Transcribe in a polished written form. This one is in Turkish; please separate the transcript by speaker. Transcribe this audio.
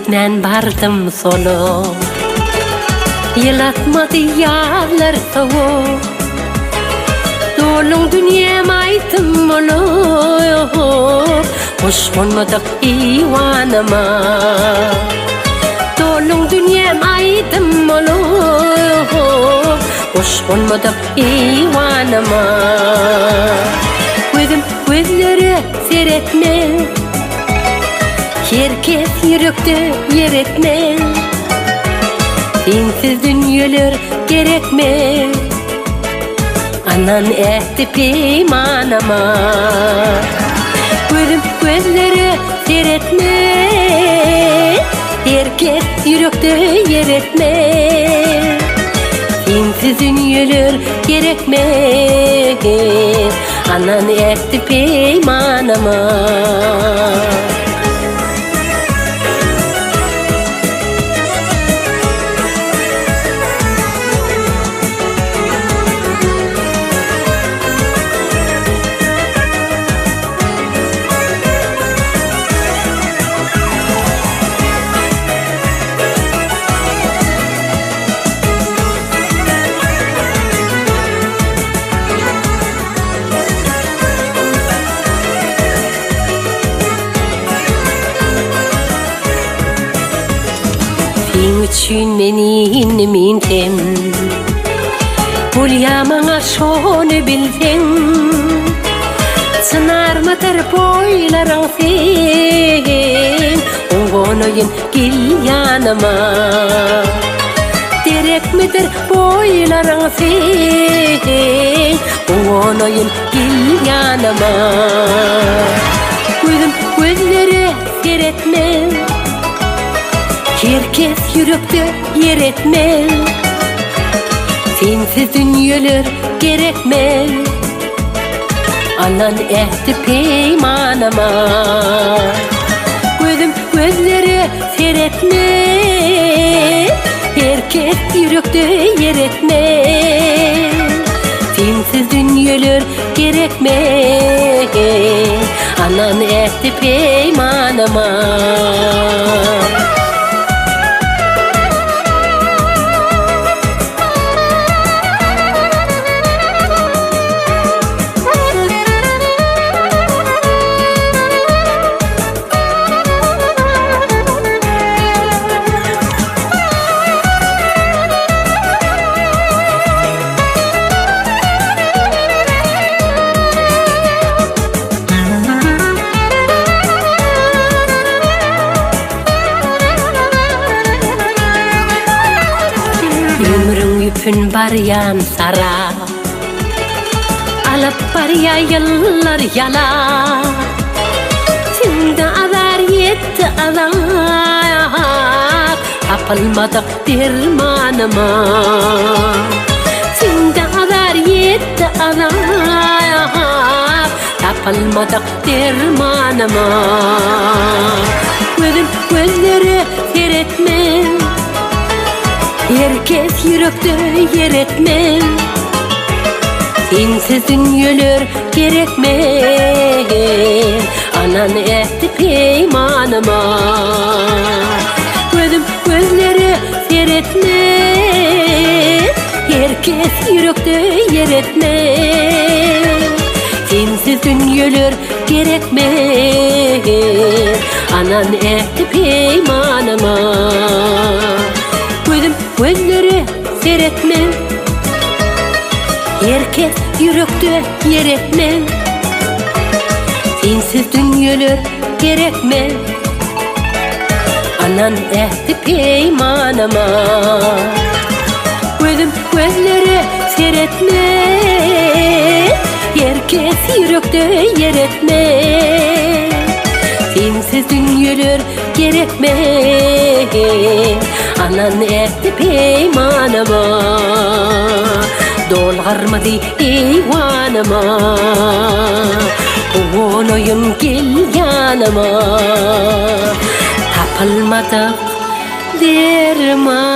Speaker 1: yürekten bardım solu. Yılatmadı yağlar soğuk, dolun dünyam aytım olup, hoş konmadık ivanıma. Dolun dünyam aytım olup, hoş konmadık ivanıma. Gözüm gözleri seyretme, herkes yürekte yer etme. Sensiz dünyalar gerekme, anan ehdi peymanıma. Gözüm gözleri seyretme, herkes yürekte yer etme. Sensiz dünyalar gerekme, anan ehdi peymanıma. Üçün meni minten, bulyamana şonu bilsen. Sınar mıdır boylarың sen, oğonoyun gel yanıma. Derek midir boylarың sen, oğonoyun gel yanıma. Gözüm gözleri seyretme, herkes yürekte yer etme. Sensiz dünyalar gerekme, anan ehdi peymanıma. Gözüm gözleri seyretme, herkes yürekte yer etme. Sensiz dünyalar gerekme, anan ehdi peymanıma. Ömrün yüpün baryan sara, alıp barya yıllar yala. Sende azar yetti azar, tapılmadık dermanıma. Sende azar yetti azar, tapılmadık dermanıma. Gözüm gözleri seyretme, herkes yürekte yer etme. Sensiz dünyalar gerekme, anan ehdi peymanıma. Gözüm gözleri seyretme, herkes yürekte yer etme. Sensiz dünyalar gerekme, anan ehdi peymanıma. Gözüm gözleri seyretme, herkes yürekte yer etme. Sensiz dünyalar gerekme, anan ehdi peymanıma. Gözüm gözleri seyretme, herkes yürekte yer etme. Sensiz dünyalar gerekme, anan ehdi peymanıma. Dolgarmadı eyvanıma, oğonoyun gel yanıma. Tapılmadık dermanıma.